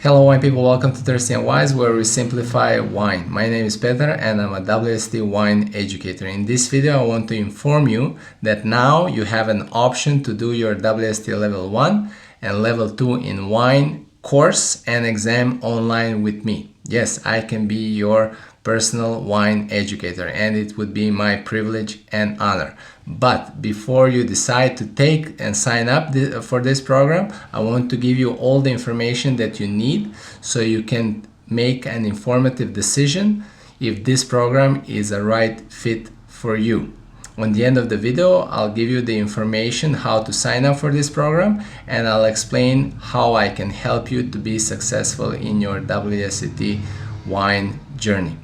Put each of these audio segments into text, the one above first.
Hello wine people, welcome to Thirsty and Wise, where we simplify wine. My name is Petar and I'm a WSET wine educator. In this video I want to inform you that now you have an option to do your WSET level 1 and level 2 in wine course and exam online with me. Yes, I can be your personal wine educator and it would be my privilege and honor. But before you decide to take and sign up for this program, I want to give you all the information that you need so you can make an informative decision if this program is a right fit for you. On the end of the video, I'll give you the information how to sign up for this program and I'll explain how I can help you to be successful in your WSET wine journey.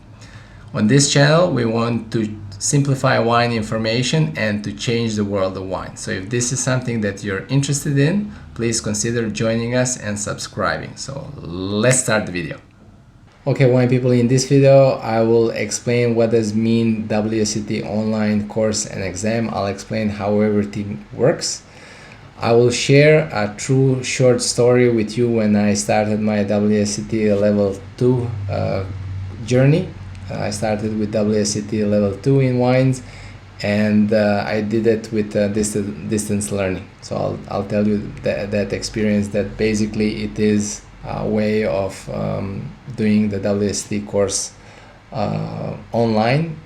On this channel, we want to simplify wine information and to change the world of wine. So if this is something that you're interested in, please consider joining us and subscribing. So let's start the video. Okay, wine people, in this video, I will explain what does mean WSET online course and exam. I'll explain how everything works. I will share a true short story with you when I started my WSET level 2 journey. I started with WSET level 2 in wines and I did it with distance learning. So I'll tell you that experience, that basically it is a way of doing the WSET course online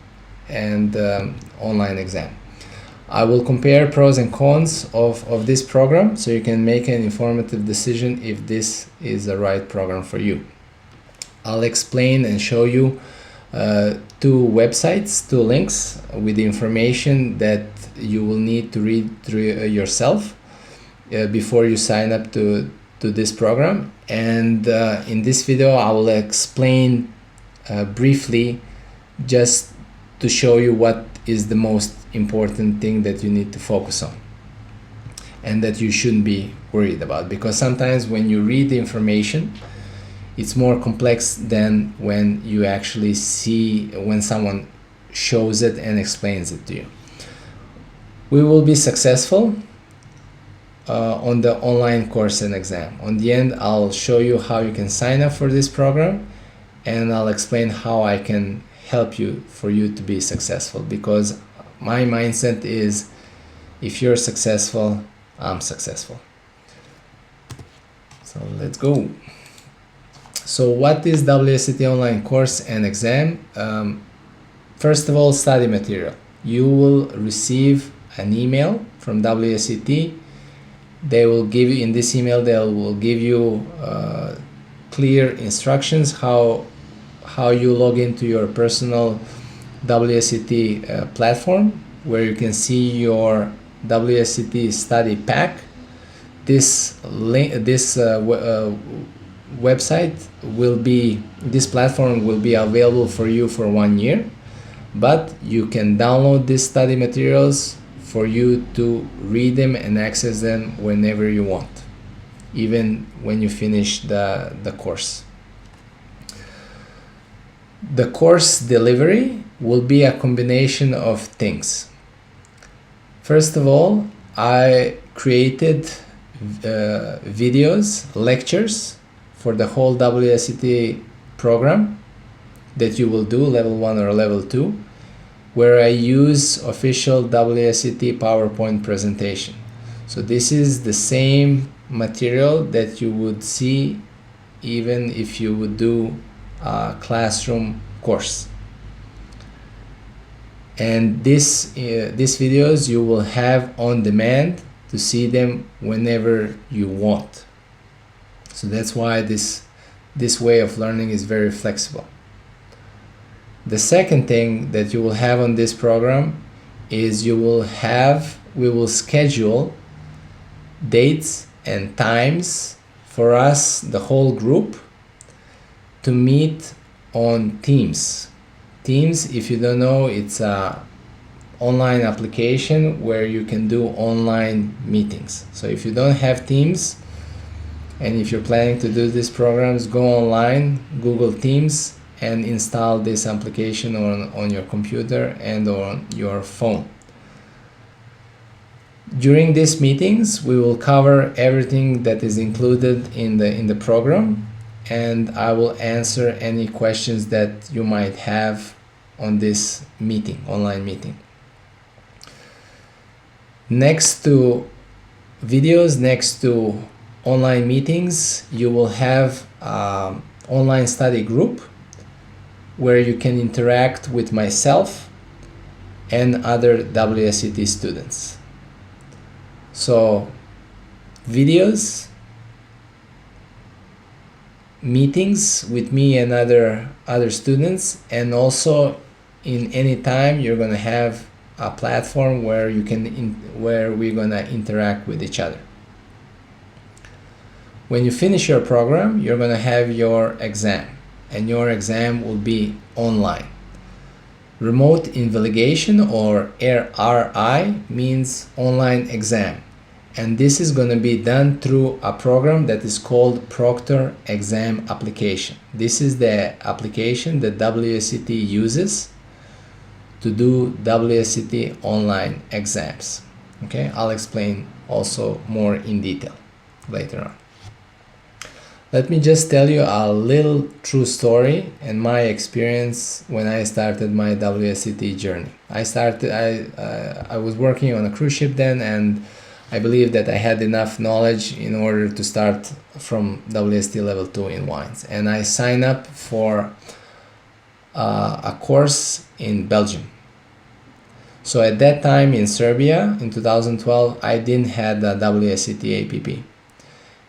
and online exam. I will compare pros and cons of this program so you can make an informative decision if this is the right program for you. I'll explain and show you two websites, two links with the information that you will need to read through yourself before you sign up to this program. And in this video I will explain briefly, just to show you what is the most important thing that you need to focus on and that you shouldn't be worried about, because sometimes when you read the information it's more complex than when you actually see, when someone shows it and explains it to you. We will be successful on the online course and exam. On the end, I'll show you how you can sign up for this program and I'll explain how I can help you for you to be successful, because my mindset is if you're successful, I'm successful. So let's go. So what is WSET online course and exam? First of all, study material. You will receive an email from WSET. They will give you, in this email, they will give you clear instructions how you log into your personal WSET platform, where you can see your WSET study pack. This platform will be available for you for 1 year, but you can download these study materials for you to read them and access them whenever you want, even when you finish the course. The course delivery will be a combination of things. First of all, I created videos, lectures for the whole WSET program that you will do, level 1 or level 2, where I use official WSET PowerPoint presentation. So this is the same material that you would see even if you would do a classroom course. And these videos you will have on demand to see them whenever you want. So that's why this way of learning is very flexible. The second thing that you will have on this program is we will schedule dates and times for us, the whole group, to meet on Teams. Teams, if you don't know, it's a online application where you can do online meetings. So if you don't have Teams, and if you're planning to do these programs, go online, Google Teams, and install this application on your computer and on your phone. During these meetings, we will cover everything that is included in the program, and I will answer any questions that you might have on this meeting, online meeting. Next to videos, next to online meetings, you will have online study group where you can interact with myself and other WSET students. So videos, meetings with me and other students, and also in any time you're gonna have a platform where you can where we're gonna interact with each other. When you finish your program, you're gonna have your exam, and your exam will be online. Remote invalidation, or RI, means online exam, and this is going to be done through a program that is called Proctor Exam Application. This is the application that WSET uses to do WSET online exams. Okay, I'll explain also more in detail later on. Let me just tell you a little true story and my experience when I started my WSET journey. I was working on a cruise ship then, and I believe that I had enough knowledge in order to start from WSET level 2 in wines. And I signed up for a course in Belgium. So at that time in Serbia, in 2012, I didn't have the WSET APP.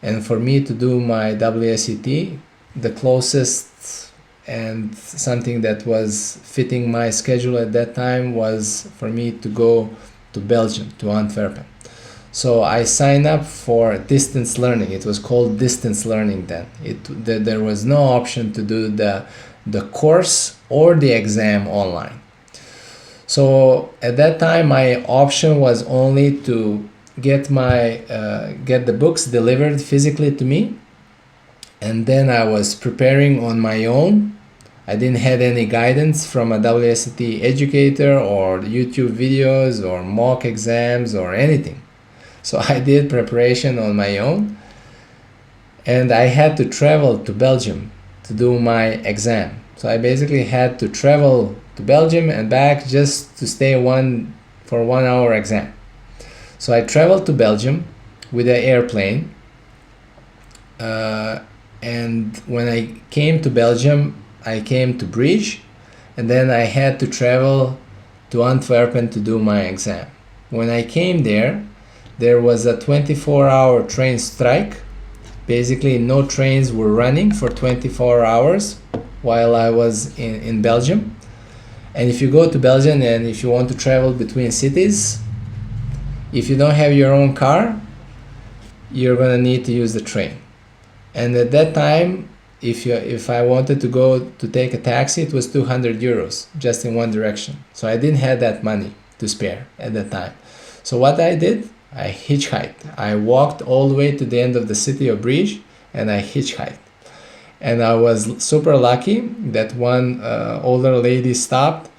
And for me to do my WSET, the closest and something that was fitting my schedule at that time was for me to go to Belgium, to Antwerpen. So I signed up for distance learning. It was called distance learning then. There was no option to do the course or the exam online. So at that time, my option was only to get the books delivered physically to me, and then I was preparing on my own. I didn't have any guidance from a WSET educator or YouTube videos or mock exams or anything. So I did preparation on my own, and I had to travel to Belgium to do my exam. So I basically had to travel to Belgium and back just to stay for 1 hour exam. So I traveled to Belgium with an airplane, and when I came to Belgium, I came to Bruges, and then I had to travel to Antwerpen to do my exam. When I came there was a 24-hour train strike. Basically, no trains were running for 24 hours while I was in Belgium. And if you go to Belgium and if you want to travel between cities, if you don't have your own car, you're gonna need to use the train. And at that time, if I wanted to go to take a taxi, it was 200 euros just in one direction. So I didn't have that money to spare at that time. So what I did, I hitchhiked. I walked all the way to the end of the city of Bruges, and I hitchhiked. And I was super lucky that one older lady stopped,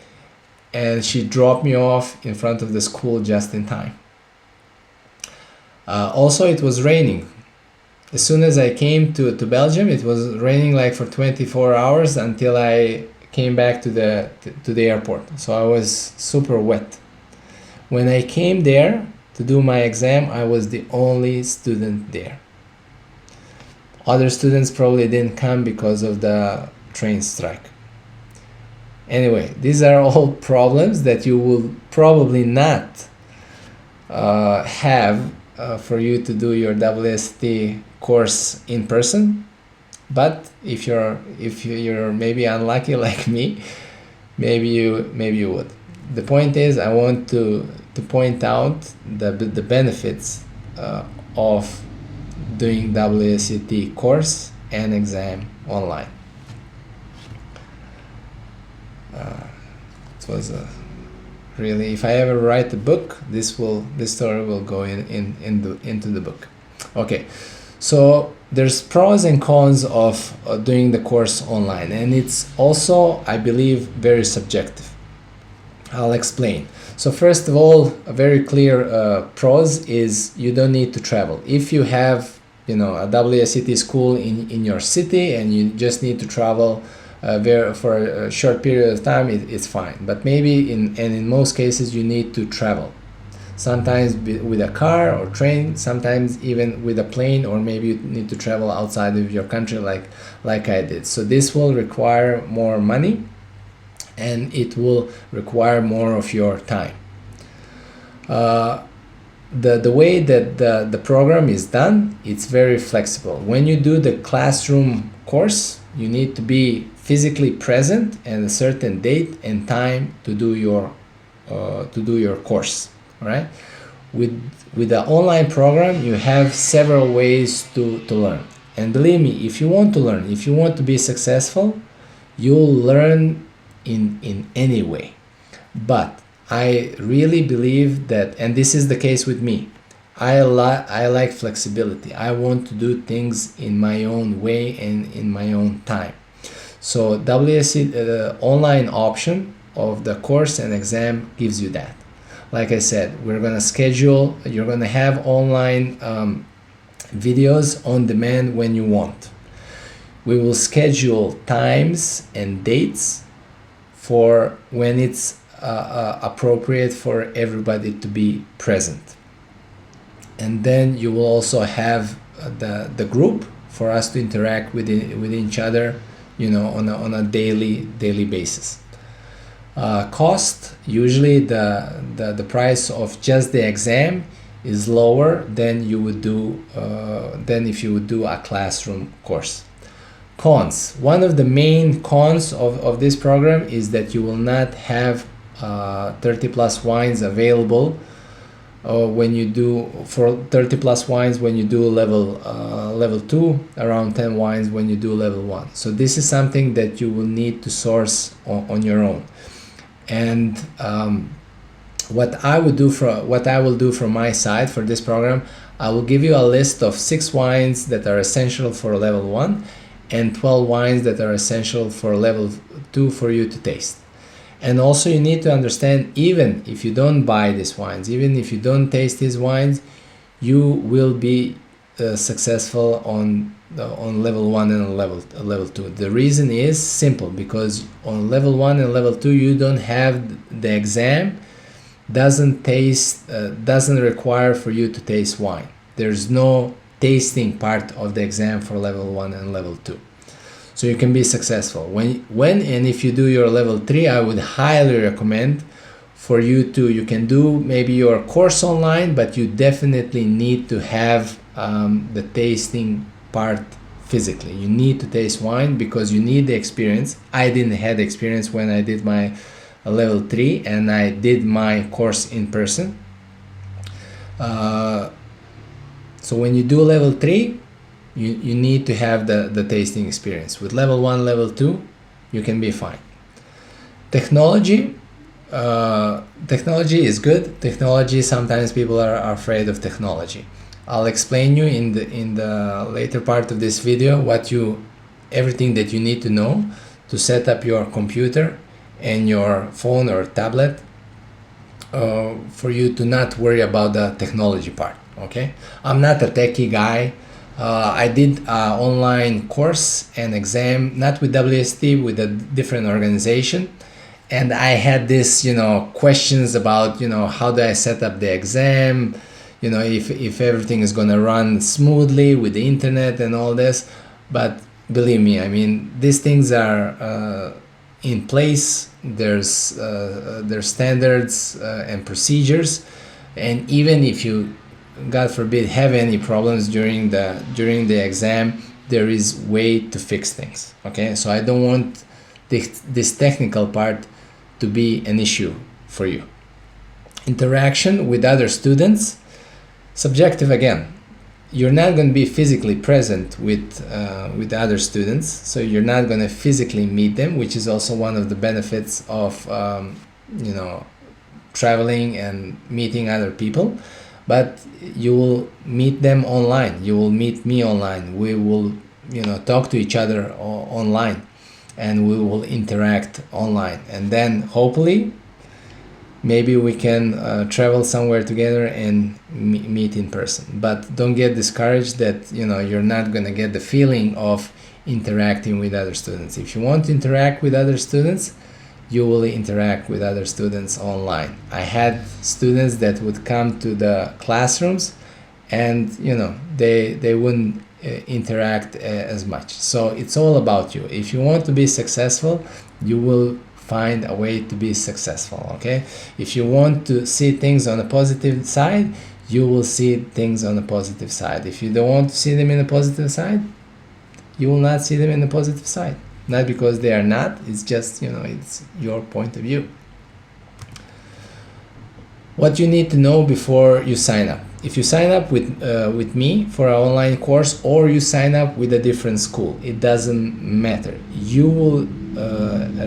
and she dropped me off in front of the school just in time. Also, it was raining. As soon as I came to Belgium, it was raining like for 24 hours until I came back to the airport. So I was super wet. When I came there to do my exam, I was the only student there. Other students probably didn't come because of the train strike. Anyway, these are all problems that you will probably not have for you to do your WSET course in person. But if you're maybe unlucky like me, maybe you would. The point is, I want to point out the benefits of doing WSET course and exam online. It was really, if I ever write a book, this story will go into the book. Okay, so there's pros and cons of doing the course online, and it's also, I believe, very subjective. I'll explain. So first of all, a very clear pros is you don't need to travel. If you have a WSET school in your city and you just need to travel for a short period of time, it's fine. But maybe in most cases you need to travel, sometimes with a car or train, sometimes even with a plane, or maybe you need to travel outside of your country like I did. So this will require more money and it will require more of your time. The way that the program is done, it's very flexible. When you do the classroom course, you need to be physically present at a certain date and time to do your course. All right. With the online program, you have several ways to learn. And believe me, if you want to learn, if you want to be successful, you'll learn in any way. But I really believe that, and this is the case with me, I like flexibility. I want to do things in my own way and in my own time. So WSET online option of the course and exam gives you that. Like I said, we're gonna schedule, you're gonna have online videos on demand when you want. We will schedule times and dates for when it's appropriate for everybody to be present. And then you will also have the group for us to interact with each other, on a daily basis. Cost, usually the price of just the exam is lower than you would do than if you would do a classroom course. Cons, one of the main cons of this program is that you will not have 30 plus wines available when you do 30 plus wines when you do level 2, around 10 wines when you do level 1. So this is something that you will need to source on your own. And what I will do from my side for this program, I will give you a list of 6 wines that are essential for level 1 and 12 wines that are essential for level 2 for you to taste. And also you need to understand, even if you don't buy these wines, even if you don't taste these wines, you will be successful on level 1 and level 2. The reason is simple, because on level 1 and level 2 you don't have the exam, doesn't require for you to taste wine. There's no tasting part of the exam for level 1 and level 2. So you can be successful. When and if you do your level 3, I would highly recommend for you you can do maybe your course online, but you definitely need to have the tasting part physically. You need to taste wine because you need the experience. I didn't have the experience when I did my level 3 and I did my course in person. So when you do level 3, you need to have the tasting experience. With level 1, level 2, you can be fine. Technology is good. Technology, sometimes people are afraid of technology. I'll explain you in the later part of this video everything that you need to know to set up your computer and your phone or tablet for you to not worry about the technology part. Okay, I'm not a techie guy. I did an online course and exam, not with WSET, with a different organization, and I had this questions about how do I set up the exam, if everything is going to run smoothly with the internet and all this. But believe me, I mean, these things are in place. There's standards and procedures, and even if you, God forbid, have any problems during the exam, there is way to fix things. Okay, so I don't want this technical part to be an issue for you. Interaction with other students, subjective again. You're not going to be physically present with other students, so you're not going to physically meet them, which is also one of the benefits of traveling and meeting other people. But you will meet them online. You will meet me online. We will, talk to each other online, and we will interact online. And then hopefully, maybe we can travel somewhere together and meet in person. But don't get discouraged that you're not going to get the feeling of interacting with other students. If you want to interact with other students, you will interact with other students online. I had students that would come to the classrooms and they wouldn't interact as much. So it's all about you. If you want to be successful, you will find a way to be successful. Okay, if you want to see things on a positive side, you will see things on a positive side. If you don't want to see them in a positive side, you will not see them in the positive side. Not because they are not, it's just it's your point of view. What you need to know before you sign up. If you sign up with me for an online course, or you sign up with a different school, it doesn't matter. You will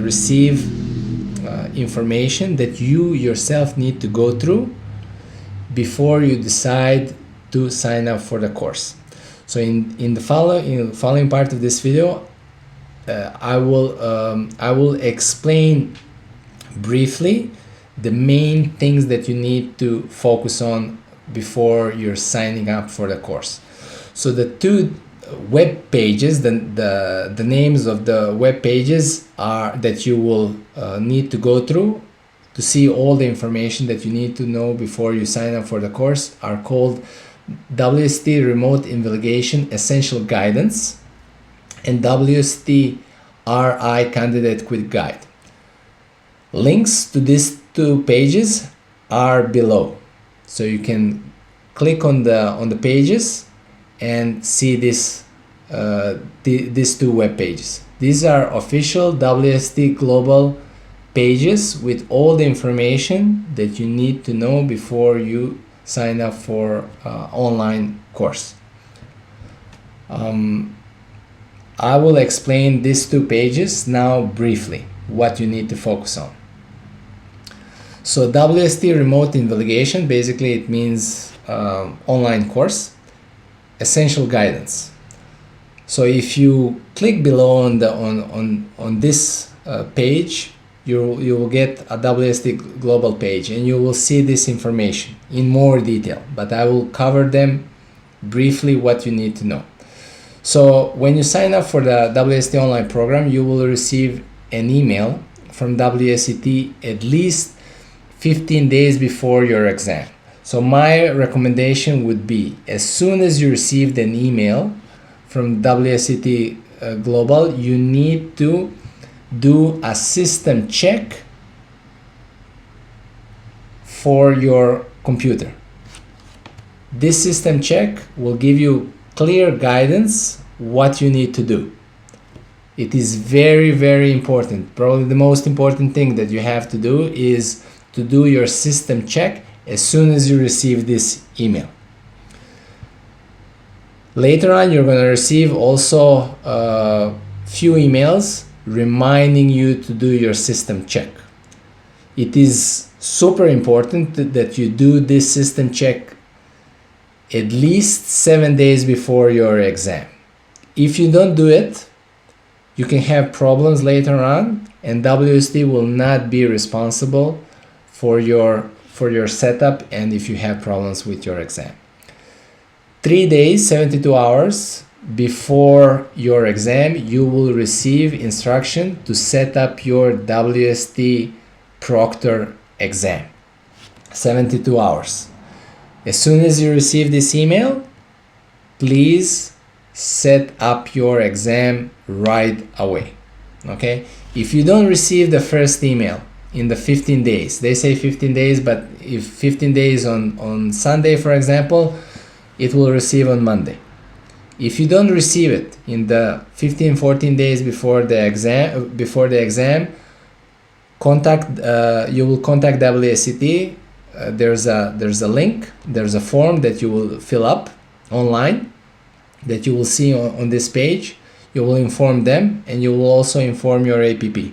receive information that you yourself need to go through before you decide to sign up for the course. So in the following part of this video, I will explain briefly the main things that you need to focus on before you're signing up for the course. So the two web pages, the names of the web pages are that you will need to go through to see all the information that you need to know before you sign up for the course are called WSET Remote Investigation Essential Guidance and WSET RI Candidate Quick Guide. Links to these two pages are below, so you can click on the pages and see these two web pages. These are official WSET Global pages with all the information that you need to know before you sign up for online course. I will explain these two pages now briefly, what you need to focus on. So WSET Remote Investigation, basically it means online course, essential guidance. So if you click below on this page, you will get a WSET Global page and you will see this information in more detail, but I will cover them briefly what you need to know. So when you sign up for the WSET online program, you will receive an email from WSET at least 15 days before your exam. So my recommendation would be, as soon as you received an email from WSET Global, you need to do a system check for your computer. This system check will give you clear guidance what you need to do. It is very, very important. Probably the most important thing that you have to do is to do your system check as soon as you receive this email. Later on, you're going to receive also a few emails reminding you to do your system check. It is super important that you do this system check at least 7 days before your exam. If you don't do it, you can have problems later on, and WSET will not be responsible for your setup and if you have problems with your exam. 3 days, 72 hours before your exam, you will receive instruction to set up your WSET Proctor exam. 72 hours. As soon as you receive this email, please set up your exam right away. Okay? If you don't receive the first email in the 15 days, they say 15 days, but if 15 days on Sunday, for example, it will receive on Monday. If you don't receive it in the 14 days before the exam, you will contact WSET. There's a link, there's a form that you will fill up online that you will see on this page. You will inform them and you will also inform your APP.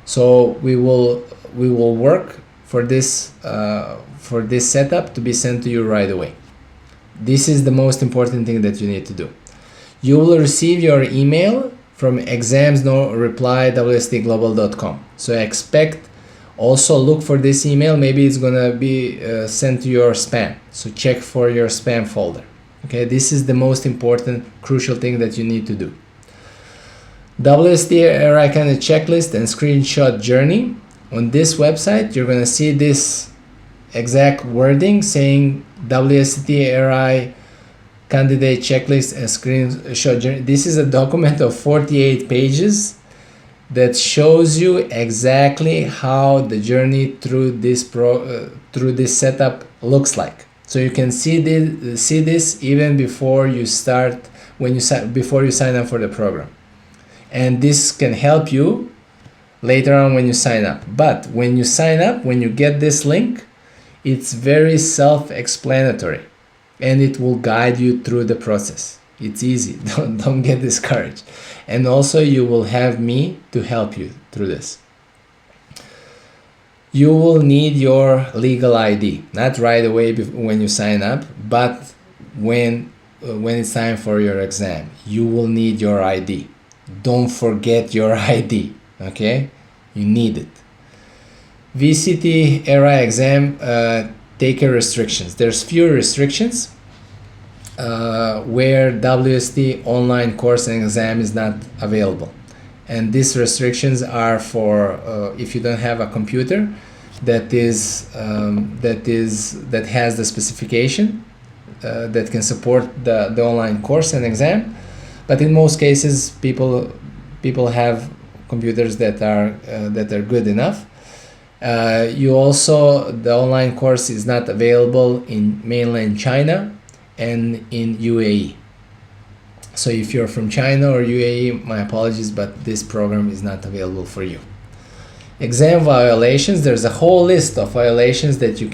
So we will work for this setup to be sent to you right away. This is the most important thing that you need to do. You will receive your email from examsnoreply@wsetglobal.com. So expect Also look for this email, maybe it's gonna be sent to your spam, so check for your spam folder. Okay, this is the most important crucial thing that you need to do. WSET kind of checklist and screenshot journey. On this website you're gonna see this exact wording saying WSET candidate checklist and screenshot journey. This is a document of 48 pages that shows you exactly how the journey through this setup looks like. So you can see this even before you start, before you sign up for the program, and this can help you later on when you sign up. But when you sign up, when you get this link, it's very self-explanatory and it will guide you through the process. It's easy. Don't get discouraged. And also you will have me to help you through this. You will need your legal ID, not right away when you sign up, but when it's time for your exam. You will need your ID. Don't forget your ID, okay? You need it. WSET exam taker restrictions. There's few restrictions where WSET online course and exam is not available, and these restrictions are for if you don't have a computer that has the specification that can support the online course and exam. But in most cases people have computers that are good enough. The online course is not available in mainland China and in UAE. So if you're from China or UAE, my apologies, but this program is not available for you. Exam violations. There's a whole list of violations that you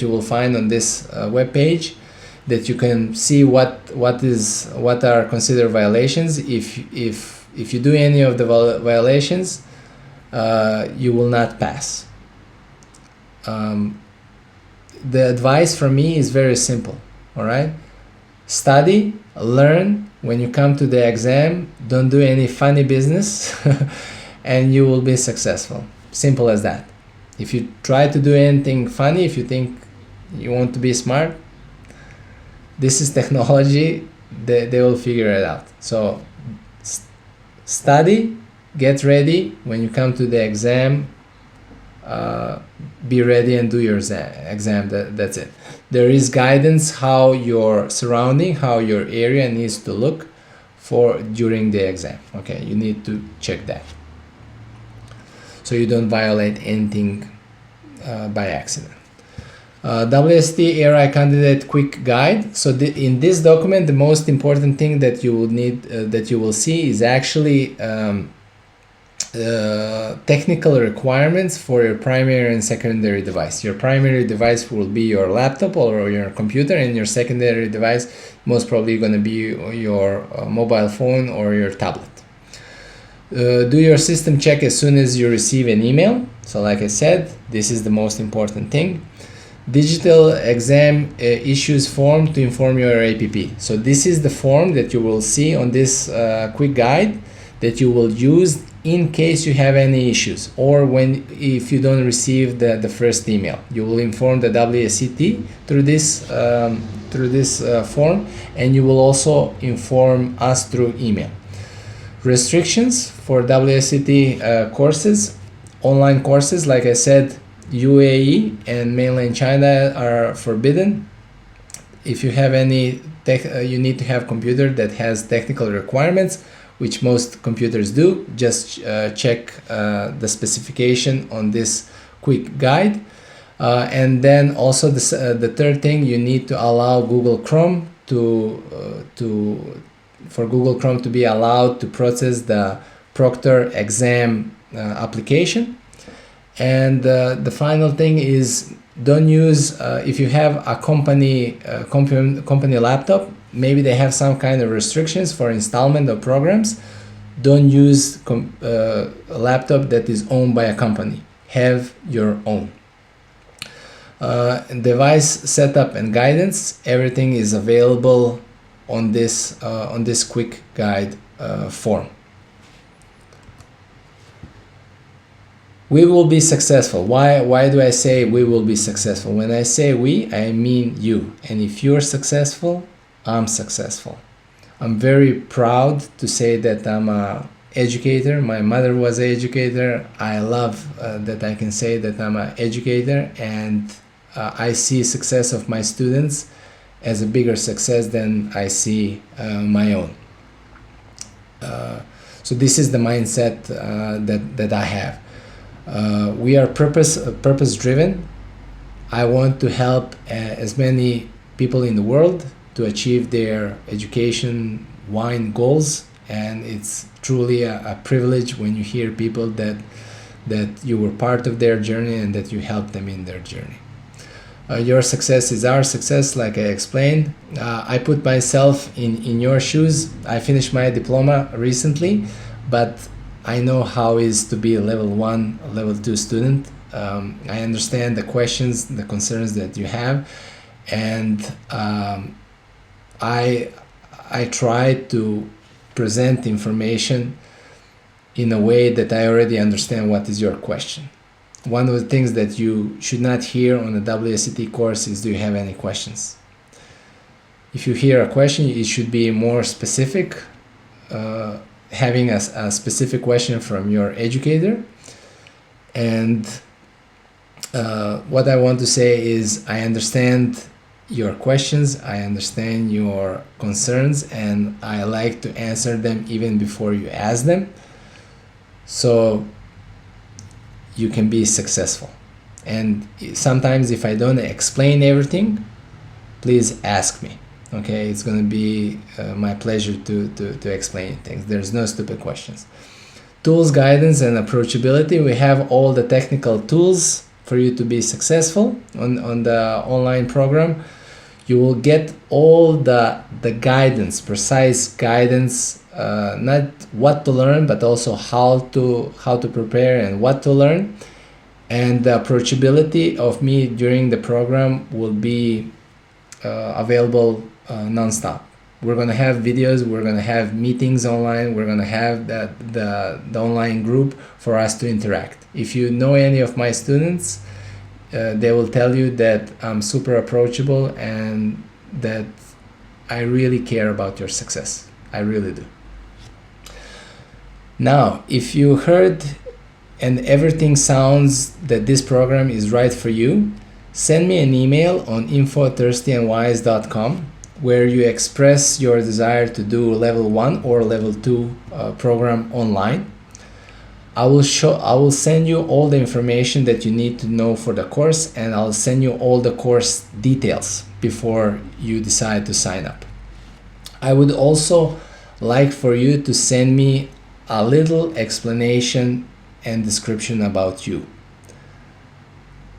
will find on this web page, that you can see what are considered violations. If you do any of the violations, you will not pass. The advice from me is very simple. All right, study, learn. When you come to the exam, don't do any funny business and you will be successful. Simple as that. If you try to do anything funny, if you think you want to be smart, this is technology. They will figure it out. So study, get ready. When you come to the exam, be ready and do your exam. That's it. There is guidance how your surrounding, how your area needs to look for during the exam. Okay, you need to check that so you don't violate anything by accident. WSET candidate quick guide. So in this document, the most important thing that you will need, that you will see, is actually technical requirements for your primary and secondary device. Your primary device will be your laptop or your computer, and your secondary device most probably going to be your mobile phone or your tablet. Do your system check as soon as you receive an email. So like I said, this is the most important thing. Digital exam issues form to inform your APP. So this is the form that you will see on this quick guide that you will use in case you have any issues, or if you don't receive the first email. You will inform the WSET through this form, and you will also inform us through email. Restrictions for WSET courses, online courses, like I said, UAE and mainland China are forbidden. If you have any you need to have computer that has technical requirements, which most computers do. Just check the specification on this quick guide. And then also the third thing, you need to allow Google Chrome for Google Chrome to be allowed to process the Proctor exam application. And the final thing is, don't use if you have a company laptop, maybe they have some kind of restrictions for installment of programs. Don't use a laptop that is owned by a company. Have your own. Device setup and guidance, everything is available on this quick guide form. We will be successful. Why do I say we will be successful? When I say we, I mean you. And if you're successful, I'm successful. I'm very proud to say that I'm an educator. My mother was an educator. I love that I can say that I'm an educator, and I see success of my students as a bigger success than I see my own. So this is the mindset that I have. We are purpose driven. I want to help as many people in the world to achieve their education wine goals, and it's truly a privilege when you hear people that you were part of their journey and that you helped them in their journey. Your success is our success, like I explained. I put myself in your shoes. I finished my diploma recently, but I know how it is to be a level 1, level 2 student. I understand the questions, the concerns that you have, and I try to present information in a way that I already understand what is your question. One of the things that you should not hear on a WSET course is, do you have any questions? If you hear a question, it should be more specific, having a specific question from your educator. And what I want to say is, I understand your questions, I understand your concerns, and I like to answer them even before you ask them, so you can be successful. And sometimes if I don't explain everything, please ask me. Okay, it's going to be my pleasure to explain things. There's no stupid questions. Tools, guidance, and approachability. We have all the technical tools for you to be successful on the online program. You will get all the guidance, precise guidance, not what to learn, but also how to prepare and what to learn. And the approachability of me during the program will be available non-stop. We're going to have videos, we're going to have meetings online, we're going to have the online group for us to interact. If you know any of my students, they will tell you that I'm super approachable and that I really care about your success. I really do. Now, if you heard and everything sounds that this program is right for you, send me an email on info@thirstyandwise.com where you express your desire to do level 1 or level 2 program online. I will send you all the information that you need to know for the course, and I'll send you all the course details before you decide to sign up. I would also like for you to send me a little explanation and description about you.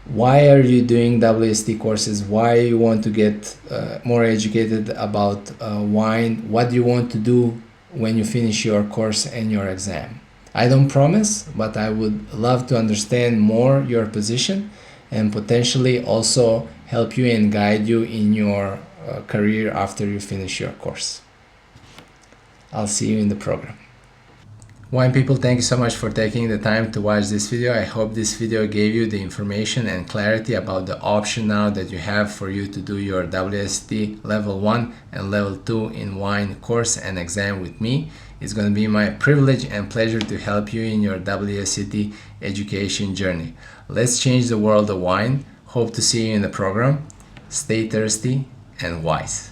Why are you doing WSET courses? Why you want to get more educated about wine? What do you want to do when you finish your course and your exam? I don't promise, but I would love to understand more your position and potentially also help you and guide you in your career after you finish your course. I'll see you in the program. Wine people, thank you so much for taking the time to watch this video. I hope this video gave you the information and clarity about the option now that you have for you to do your WSET level 1 and level 2 in wine course and exam with me. It's going to be my privilege and pleasure to help you in your WSET education journey. Let's change the world of wine. Hope to see you in the program. Stay thirsty and wise.